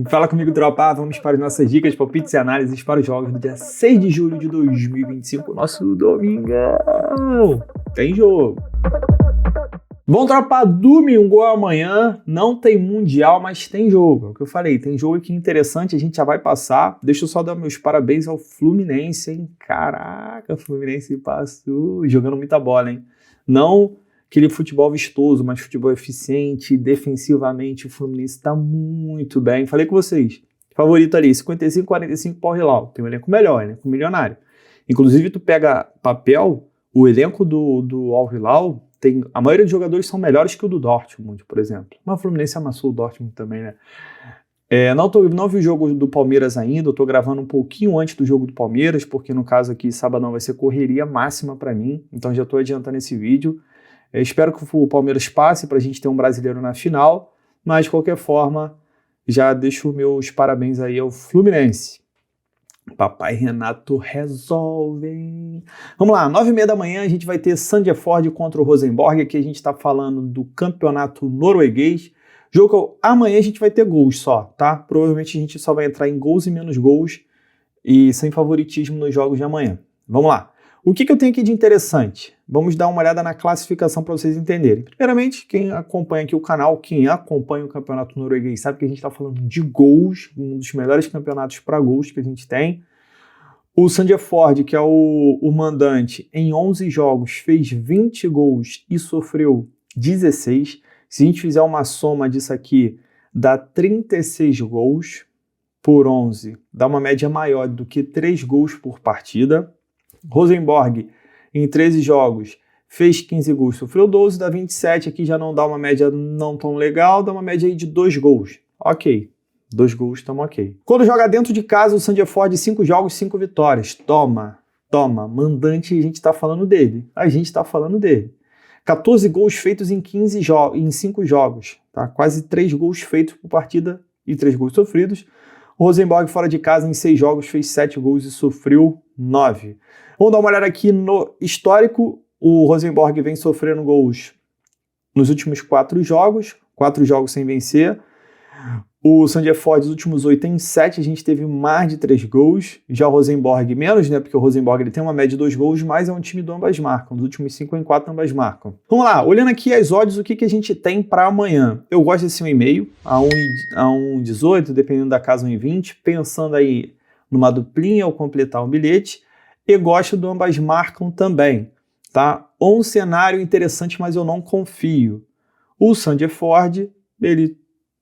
Fala comigo, tropa. Vamos para as nossas dicas, palpites e análises para os jogos do dia 6 de julho de 2025, nosso domingão. Tem jogo. Bom, tropa, domingo amanhã não tem mundial, mas tem jogo. É o que eu falei, tem jogo aqui interessante, a gente já vai passar. Deixa eu só dar meus parabéns ao Fluminense, hein? Caraca, o Fluminense passou, jogando muita bola, hein? Não aquele futebol vistoso, mas futebol eficiente, defensivamente, o Fluminense está muito bem. Falei com vocês, favorito ali, 55-45 para o Al Hilal. Tem um elenco melhor, elenco milionário. Inclusive, tu pega papel, o elenco do Al Hilal, a maioria dos jogadores são melhores que o do Dortmund, por exemplo. Mas o Fluminense amassou o Dortmund também, né? Não vi o jogo do Palmeiras ainda, eu tô gravando um pouquinho antes do jogo do Palmeiras, porque no caso aqui, sabadão vai ser correria máxima para mim, então já tô adiantando esse vídeo. Espero que o Palmeiras passe para a gente ter um brasileiro na final, mas de qualquer forma, já deixo meus parabéns aí ao Fluminense. Papai Renato resolve. Vamos lá, 9h30 da manhã a gente vai ter Sandefjord contra o Rosenborg, aqui a gente está falando do campeonato norueguês. Jogo amanhã a gente vai ter gols só, tá? Provavelmente a gente só vai entrar em gols e menos gols e sem favoritismo nos jogos de amanhã. Vamos lá. O que eu tenho aqui de interessante? Vamos dar uma olhada na classificação para vocês entenderem. Primeiramente, quem acompanha aqui o canal, quem acompanha o campeonato norueguês, sabe que a gente está falando de gols, um dos melhores campeonatos para gols que a gente tem. O Sandefjord, que é o mandante, em 11 jogos fez 20 gols e sofreu 16. Se a gente fizer uma soma disso aqui, dá 36 gols por 11. Dá uma média maior do que 3 gols por partida. Rosenborg, em 13 jogos, fez 15 gols, sofreu 12, dá 27, aqui já não dá uma média não tão legal, dá uma média aí de 2 gols. Ok, 2 gols, estamos ok. Quando joga dentro de casa, o Sandefjord, 5 jogos, 5 vitórias. Toma, mandante, a gente está falando dele. 14 gols feitos em 5 jogos, tá? Quase 3 gols feitos por partida e 3 gols sofridos. O Rosenborg, fora de casa, em 6 jogos, fez 7 gols e sofreu 9. Vamos dar uma olhada aqui no histórico. O Rosenborg vem sofrendo gols nos últimos 4 jogos sem vencer. O Sandefjord, nos últimos 8 tem 7, a gente teve mais de 3 gols. Já o Rosenborg menos, né? Porque o Rosenborg ele tem uma média de 2 gols, mas é um time do ambas marcam. Nos últimos 5 em 4 ambas marcam. Vamos lá, olhando aqui as odds, o que a gente tem para amanhã? Eu gosto desse 1,5 a 1,18, dependendo da casa 1,20, pensando aí numa duplinha ao completar um bilhete. E gosto do ambas marcam também, tá? Um cenário interessante, mas eu não confio. O Sandefjord, ele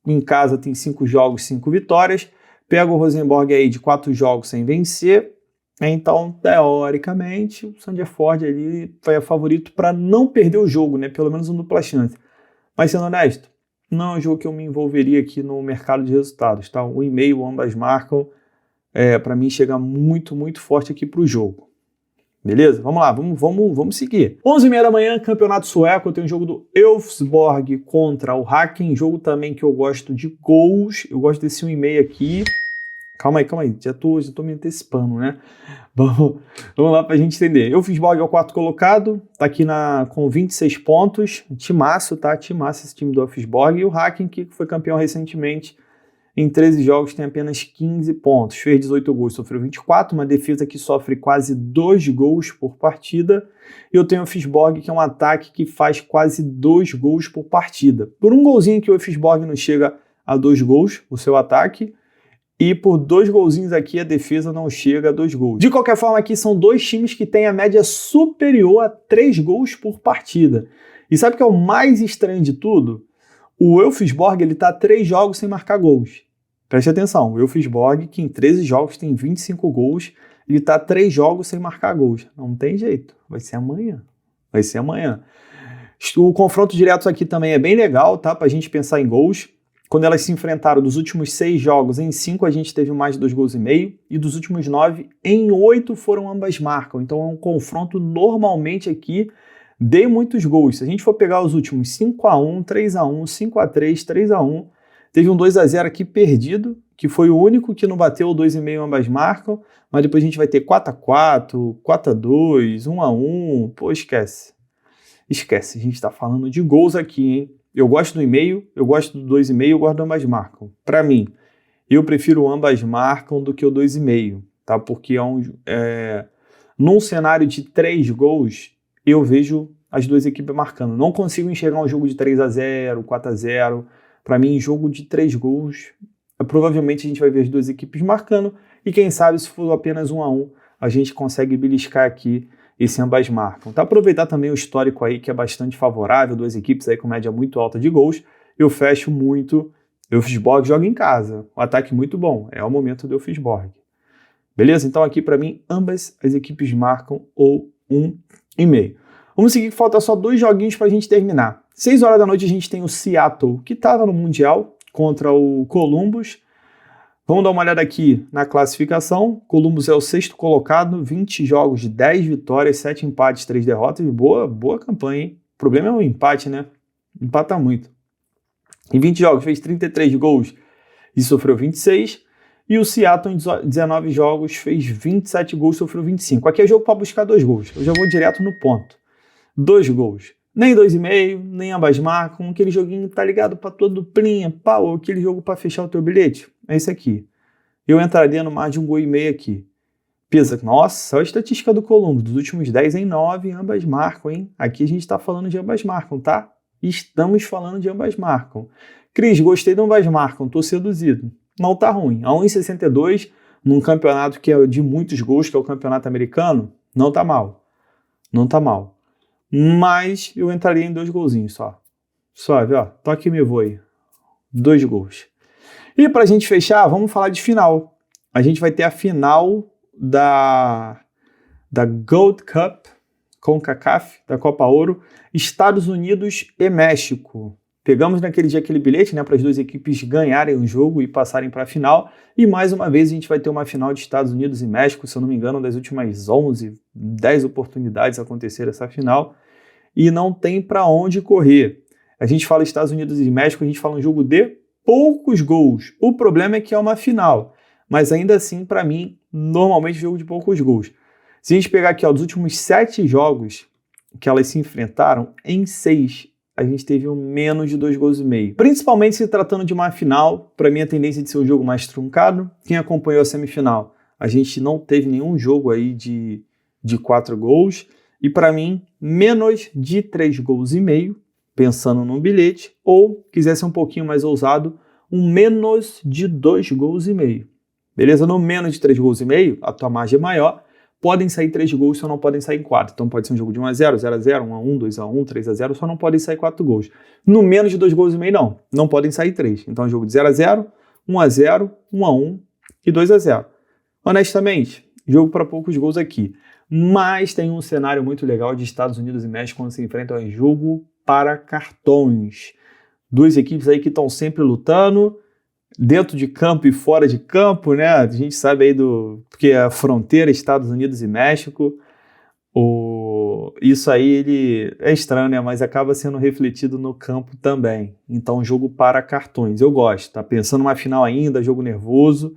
em casa tem 5 jogos, 5 vitórias. Pega o Rosenborg aí de 4 jogos sem vencer. Então, teoricamente, o Sandefjord ali foi favorito para não perder o jogo, né? Pelo menos um dupla chance. Mas sendo honesto, não é um jogo que eu me envolveria aqui no mercado de resultados, tá? 1,5 ambas marcam. Para mim chega muito, muito forte aqui para o jogo. Beleza? Vamos lá, vamos seguir. 11h30 da manhã, campeonato sueco, eu tenho o jogo do Elfsborg contra o Häcken, jogo também que eu gosto de gols, eu gosto desse 1,5 aqui. Calma aí, já tô me antecipando, né? Vamos lá pra gente entender. Elfsborg é o 4º colocado, tá aqui com 26 pontos, timaço, tá? Timaço esse time do Elfsborg, e o Häcken, que foi campeão recentemente, em 13 jogos tem apenas 15 pontos, fez 18 gols, sofreu 24, uma defesa que sofre quase 2 gols por partida, e eu tenho o Elfsborg, que é um ataque que faz quase 2 gols por partida. Por um golzinho que o Elfsborg não chega a 2 gols, o seu ataque, e por 2 golzinhos aqui a defesa não chega a 2 gols. De qualquer forma, aqui são 2 times que têm a média superior a 3 gols por partida. E sabe o que é o mais estranho de tudo? O Elfsborg ele está 3 jogos sem marcar gols. Preste atenção, o Elfsborg, que em 13 jogos tem 25 gols, ele está 3 jogos sem marcar gols. Não tem jeito, vai ser amanhã. O confronto direto aqui também é bem legal, tá? Para a gente pensar em gols. Quando elas se enfrentaram dos últimos 6 jogos, em 5 a gente teve mais de 2 gols e meio, e dos últimos 9, em 8 foram ambas marcam. Então é um confronto normalmente aqui de muitos gols. Se a gente for pegar os últimos 5-1, 3-1, 5-3, 3-1, teve um 2-0 aqui perdido, que foi o único que não bateu o 2,5 ambas marcam, mas depois a gente vai ter 4-4, 4-2, 1-1, pô, esquece. A gente tá falando de gols aqui, hein? Eu gosto do 1,5, eu gosto do 2,5, eu gosto do ambas marcam. Para mim, eu prefiro ambas marcam do que o 2,5, tá? Porque num cenário de 3 gols, eu vejo as duas equipes marcando. Não consigo enxergar um jogo de 3-0, 4-0. Para mim, jogo de 3 gols, provavelmente a gente vai ver as duas equipes marcando, e quem sabe, se for apenas 1-1, a gente consegue beliscar aqui esse ambas marcam. Tá? Aproveitar também o histórico aí, que é bastante favorável, duas equipes aí com média muito alta de gols, eu fecho muito. Elfsborg joga em casa, um ataque muito bom, é o momento do Elfsborg. Beleza? Então aqui para mim, ambas as equipes marcam ou 1,5. Vamos seguir, que falta só 2 joguinhos para a gente terminar. 6 horas da noite a gente tem o Seattle, que estava no Mundial, contra o Columbus. Vamos dar uma olhada aqui na classificação. Columbus é o 6º colocado, 20 jogos, 10 vitórias, 7 empates, 3 derrotas. Boa campanha, hein? O problema é o empate, né? Empata muito. Em 20 jogos fez 33 gols e sofreu 26. E o Seattle, em 19 jogos, fez 27 gols e sofreu 25. Aqui é jogo para buscar 2 gols. Eu já vou direto no ponto. 2 gols. Nem 2,5, nem ambas marcam. Aquele joguinho, tá ligado? Para todo duplinha, pau. Aquele jogo para fechar o teu bilhete. É esse aqui. Eu entraria no mais de 1,5 gols aqui. Pesa. Nossa, olha a estatística do Columbus. Dos últimos 10 em 9, ambas marcam, hein? Aqui a gente tá falando de ambas marcam, tá? Estamos falando de ambas marcam. Cris, gostei de ambas marcam. Tô seduzido. Não tá ruim. A 1,62 num campeonato que é de muitos gols, que é o campeonato americano, não tá mal. Não tá mal. Mas eu entraria em 2 golzinhos só. Suave, ó. Toque e me voe. 2 gols. E pra gente fechar, vamos falar de final. A gente vai ter a final da Gold Cup, CONCACAF, da Copa Ouro, Estados Unidos e México. Pegamos naquele dia aquele bilhete, né, para as duas equipes ganharem o jogo e passarem para a final. E mais uma vez a gente vai ter uma final de Estados Unidos e México, se eu não me engano, das últimas 10 oportunidades acontecer essa final. E não tem para onde correr. A gente fala Estados Unidos e México, a gente fala um jogo de poucos gols. O problema é que é uma final. Mas ainda assim, para mim, normalmente jogo de poucos gols. Se a gente pegar aqui, ó, dos últimos 7 jogos que elas se enfrentaram, em 6 a gente teve um menos de 2,5 gols. Principalmente se tratando de uma final, para mim a tendência de ser um jogo mais truncado. Quem acompanhou a semifinal, a gente não teve nenhum jogo aí de 4 gols. E para mim, menos de 3,5 gols, pensando num bilhete, ou, quiser ser um pouquinho mais ousado, um menos de 2,5 gols. Beleza? No menos de 3,5 gols, a tua margem é maior. Podem sair 3 gols, só não podem sair 4. Então pode ser um jogo de 1-0, 0-0, 1-1, 2-1, 3-0, só não podem sair 4 gols. No menos de 2,5 gols, não podem sair 3. Então é um jogo de 0-0, 1-0, 1-1 e 2-0. Honestamente, jogo para poucos gols aqui. Mas tem um cenário muito legal de Estados Unidos e México quando se enfrentam em jogo para cartões. Duas equipes aí que estão sempre lutando, dentro de campo e fora de campo, né? A gente sabe aí porque a fronteira Estados Unidos e México, isso aí ele é estranho, né? Mas acaba sendo refletido no campo também. Então, jogo para cartões. Eu gosto, tá pensando numa final ainda, jogo nervoso.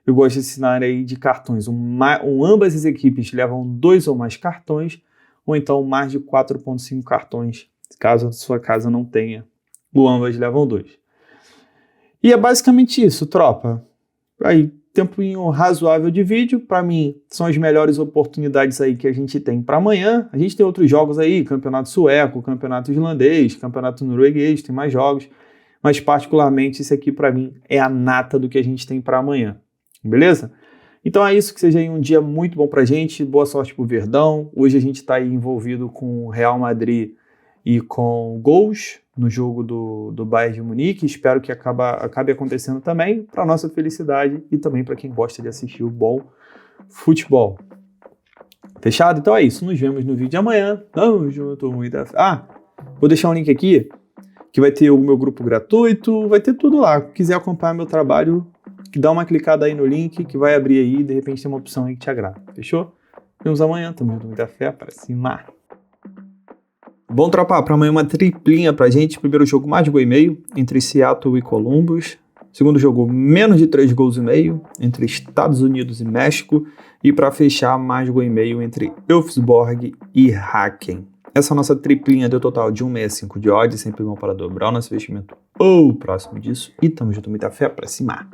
Eu gosto desse cenário aí de cartões. Ambas as equipes levam 2 ou mais cartões, ou então mais de 4,5 cartões, caso a sua casa não tenha. Ambas levam 2. E é basicamente isso, tropa. Aí, tempinho razoável de vídeo. Para mim, são as melhores oportunidades aí que a gente tem para amanhã. A gente tem outros jogos aí, campeonato sueco, campeonato islandês, campeonato norueguês, tem mais jogos. Mas particularmente, esse aqui para mim é a nata do que a gente tem para amanhã. Beleza? Então é isso, que seja aí um dia muito bom pra gente. Boa sorte pro Verdão. Hoje a gente está aí envolvido com o Real Madrid e com gols no jogo do Bayern de Munique. Espero que acabe acontecendo também, para nossa felicidade e também para quem gosta de assistir o bom futebol. Fechado? Então é isso. Nos vemos no vídeo de amanhã. Tamo junto, muita... vou deixar um link aqui que vai ter o meu grupo gratuito, vai ter tudo lá. Se quiser acompanhar meu trabalho, dá uma clicada aí no link que vai abrir aí, de repente tem uma opção aí que te agrada. Fechou? Vemos amanhã. Tamo junto, muita fé, para cima. Bom, tropa, para amanhã uma triplinha pra gente. Primeiro jogo, mais de 1,5 gols entre Seattle e Columbus. Segundo jogo, menos de 3,5 gols entre Estados Unidos e México. E para fechar, mais de 1,5 gols entre Elfsborg e Hacken. Essa nossa triplinha deu total de 1,65 de odds, sempre bom para dobrar o nosso investimento ou próximo disso. E tamo junto, muita fé, pra cima.